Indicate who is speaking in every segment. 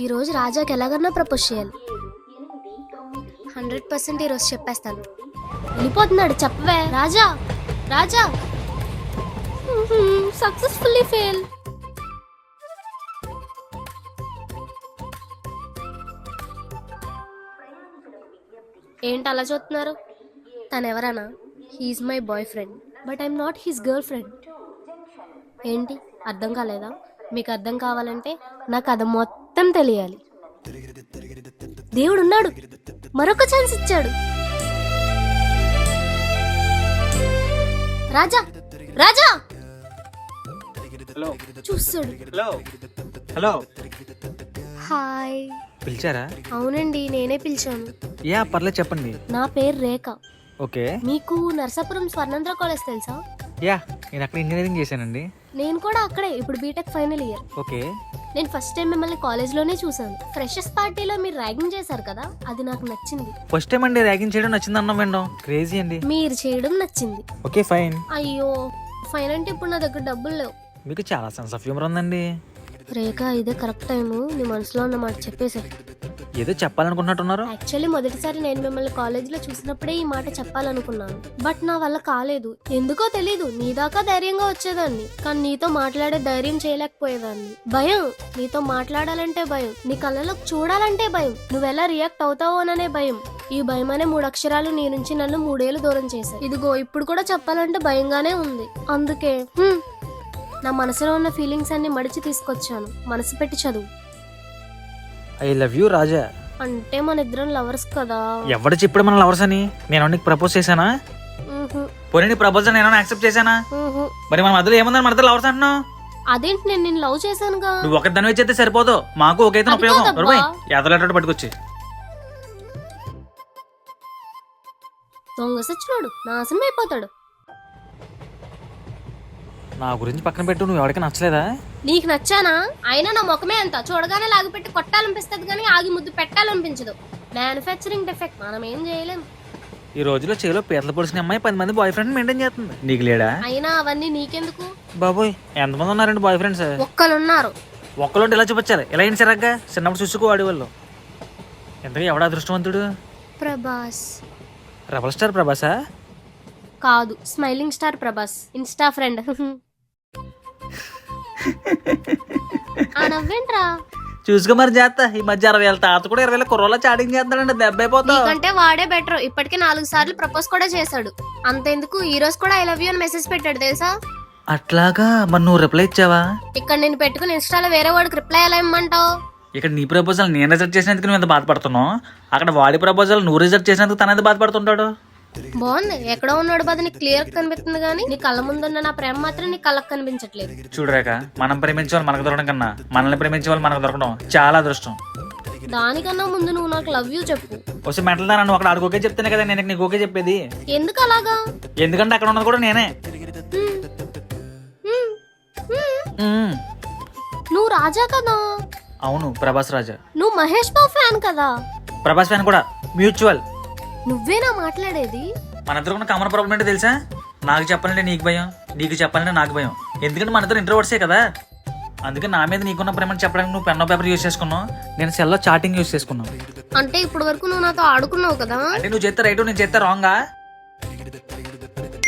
Speaker 1: ఈరోజు రాజాకి ఎలాగన్నా ప్రపోజ్ చేయాలి. 100% ఈరోజు చెప్పేస్తాను. వెళ్ళిపోతున్నాడు, చెప్పవే. Raja Raja successfully fail. ఏంటి అలా చూస్తున్నారు? తనెవరనా? He's my boyfriend, but I'm not his girlfriend. ఏంటి అర్థం కాలేదా? మీకు అర్థం కావాలంటే నా కథ మొత్తం తెలియాలి. దేవుడు ఉన్నాడు, మరొక ఛాన్స్ ఇచ్చాడు. రాజా రాజా
Speaker 2: హలో
Speaker 1: చూస్తాడు.
Speaker 2: Hello hello
Speaker 1: hi.
Speaker 2: పిలిచారా?
Speaker 1: అవునండి, నేనే పిలిచాను.
Speaker 2: యా పర్లేదు చెప్పండి.
Speaker 1: నా పేరు రేఖ.
Speaker 2: ఓకే.
Speaker 1: మీకు నర్సాపురం స్వర్ణేంద్ర కాలేజ్ తెలుసా?
Speaker 2: యా నేను అక్కడ ఇంజనీరింగ్ చేశానండి.
Speaker 1: నేను కూడా అక్కడే, ఇప్పుడు బీటెక్ ఫైనల్ ఇయర్.
Speaker 2: ఓకే.
Speaker 1: నేను ఫస్ట్ టైం మిమ్మల్ని కాలేజ్లోనే చూసాను. ఫ్రెషర్స్ పార్టీలో మీరు ర్యాగింగ్ చేశారు కదా, అది నాకు నచ్చింది.
Speaker 2: ఫస్ట్ టైం అండి ర్యాగింగ్ చేయడం నచ్చింది అన్నం వినడం. క్రేజీ అండి.
Speaker 1: మీరు చేయడం నచ్చింది.
Speaker 2: Okay fine.
Speaker 1: అయ్యో ఫైన్ అంటే ఇప్పుడు నా దగ్గర డబ్బులు లేవు.
Speaker 2: మీకు చాలా సెన్స్ ఆఫ్ హ్యూమర్ ఉందండి.
Speaker 1: రేఖ, ఇదే కరెక్ట్ టైము నీ మనసులో ఉన్న మాట చెప్పేసాడు.
Speaker 2: ఏదో చెప్పాలనుకుంటున్నట్టున్నారు.
Speaker 1: యాక్చువల్లీ మొదటిసారి నేను మిమ్మల్ని కాలేజీలో చూసినప్పుడే ఈ మాట చెప్పాలనుకున్నాను, బట్ నా వల్ల కాలేదు. ఎందుకో తెలీదు, నీ దాకా ధైర్యంగా వచ్చేదాన్ని, కానీ నీతో మాట్లాడే ధైర్యం చేయలేకపోయేదాన్ని. భయం, నీతో మాట్లాడాలంటే భయం, నీ కళ్ళలోకి చూడాలంటే భయం, నువ్వెలా రియాక్ట్ అవుతావోననే భయం. ఈ భయం అనే 3 అక్షరాలు నీ నుంచి నన్ను 3 ఏళ్ళు దూరం చేశాయి. ఇదిగో ఇప్పుడు కూడా చెప్పాలంటే భయంగానే ఉంది. అందుకే నా మనసులో ఉన్న ఫీలింగ్స్ అన్ని మడిచి తీసుకొచ్చాను. మనసు పెట్టి చదువు.
Speaker 2: ఐ లవ్ యూ రాజా.
Speaker 1: అంటే మన ఇద్దరం లవర్స్ కదా.
Speaker 2: ఎవడు చెప్పాడు మన లవర్స్ అని? నేను నీకు ప్రపోజ్ చేశానా? పోనీ నీ ప్రపోజల్ నేను యాక్సెప్ట్ చేశానా? మరి మన మధ్యలో ఏముందని మన ఇద్దరు లవర్స్ అంటున్నావు?
Speaker 1: అదేంటి, నేను నిన్ను లవ్ చేశానుగా.
Speaker 2: నువ్వు ఒకదాని వచ్చేస్తే సరిపోదు, మాకు ఒకైతే
Speaker 1: అది
Speaker 2: ఉపయోగం.
Speaker 1: కాదబ్బా.
Speaker 2: ఎదలెట్టు పట్టుకొచ్చి
Speaker 1: దొంగ సచ్చినోడు నాశనం అయిపోతాడు.
Speaker 2: నా గురించి పక్కన పెట్టు, నువ్వు ఎవరికి నచ్చలేదా?
Speaker 1: నీకు నచ్చానా? అయినా నా ముఖమే అంత, చూడగానే లాగిపెట్టి కొట్టాలనిపిస్తుంది కానీ ఆగి ముద్దు పెట్టాలనిపించదు. మ్యానుఫ్యాక్చరింగ్ డిఫెక్ట్, మనం ఏం చేయలేం.
Speaker 2: ఈ రోజులో చేలో పీతలు పొడిచిన అమ్మాయి 10 మంది బాయ్ ఫ్రెండ్ మెయింటైన్ చేస్తుంది. నీకు లేడా?
Speaker 1: అయినా అవన్నీ నీకెందుకు
Speaker 2: బాబోయ్, ఎంతమంది ఉన్నారండి బాయ్ ఫ్రెండ్స్?
Speaker 1: ఒక్కలున్నారు.
Speaker 2: ఒక్కలోంటి ఇలా చూపించాలి, ఇలా అయిన సరగ్గా చిన్నప్పుడు చూసుకోవాడి వాళ్ళు. ఎంతగా ఎవడ అదృష్టవంతుడు?
Speaker 1: ప్రభాస్.
Speaker 2: రెబల్ స్టార్ ప్రభాసా?
Speaker 1: కాదు, smiling star Prabhas, insta friend. ఆ నవ్వేంట్రా?
Speaker 2: చూసుకో మరి చేస్తా. ఈ మధ్య 60 ఏళ్ళ తాత కూడా 20 కుర్రోళ్ళ చాటింగ్ చేస్తాడండి. దెబ్బ అయిపోతావు.
Speaker 1: నీకంటే వాడే బెటర్. ఇప్పటికే 4 సార్లు ప్రపోజ్ కూడా చేశాడు. అంతెందుకు, ఈ రోజు కూడా ఐ లవ్ యూ అని మెసేజ్ పెట్టాడు తెలుసా?
Speaker 2: అట్లాగా? మరి నువ్వు రిప్లై ఇచ్చావా?
Speaker 1: ఇక్కడ నేను పెట్టుకుని ఇన్స్టాలో వేరే వాడికి రిప్లై ఎలా ఇమ్మంటావు?
Speaker 2: ఇక్కడ నీ ప్రపోజల్ నేను రిజెక్ట్ చేసినందుకు నువ్వు ఎంత బాధపడుతున్నావు, అక్కడ వాడి ప్రపోజల్ నువ్వు రిజెక్ట్ చేసినందుకు తన ఎంత బాధపడుతుంటాడు.
Speaker 1: బాగుంది, ఎక్కడో ఉన్నాడు బాధ నీకు క్లియర్ కనిపిస్తుంది కానీ నీ కళ్ళ ముందున్న నా ప్రేమ మాత్రం నీ కళ్ళకు కనిపించట్లేదు.
Speaker 2: చూడరేక, మనం ప్రేమించే వాళ్ళు మనకు దొరకడం కన్నా మనల్ని ప్రేమించే వాళ్ళు మనకు దొరకడం చాలా అదృష్టం.
Speaker 1: దానికన్నా ముందు నువ్వు నాకు లవ్ యూ చెప్పు.
Speaker 2: వచ్చి మెంటల్ దాన్ని నువ్వు అక్కడ ఆడికి ఓకే చెప్తేనే కదా నేను నీకు ఓకే చెప్పేది.
Speaker 1: ఎందుకు అలాగా?
Speaker 2: ఎందుకంటే అక్కడ ఉన్నది కూడా నేనే.
Speaker 1: నువ్వు రాజా కదా?
Speaker 2: అవును, ప్రభాస్ రాజా.
Speaker 1: నువ్వు మహేష్ బాబు ఫ్యాన్ కదా?
Speaker 2: ప్రభాస్ ఫ్యాన్ కూడా. మ్యూచువల్.
Speaker 1: నువ్వేనా మాట్లాడేది?
Speaker 2: మన ఇద్దరు ఉన్న కామన్ ప్రాబ్లం ఏంటో తెలుసా? నాకు చెప్పాలంటే నీకు భయం, నీకు చెప్పాలంటే నాకు భయం. ఎందుకంటే మన ఇద్దరు ఇంట్రోవర్ట్సే కదా. అందుకే నా మీద నీకున్న ప్రేమను చెప్పడానికి నువ్వు పెన్ పేపర్ యూజ్ చేసుకున్నావు, నేను సెల్లో చాటింగ్ యూజ్ చేసుకున్నాను.
Speaker 1: అంటే ఇప్పటి వరకు నువ్వు నాతో ఆడుకున్నావు కదా?
Speaker 2: అంటే నువ్వు చేస్తే రైట్, నేను చేస్తే రాంగా?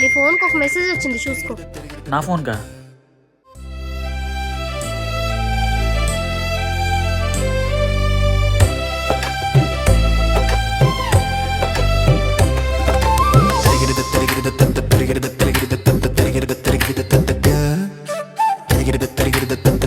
Speaker 1: నీ ఫోన్ కి ఒక మెసేజ్ వచ్చింది, చూసుకో.
Speaker 2: నా ఫోన్ కా?
Speaker 3: Get it,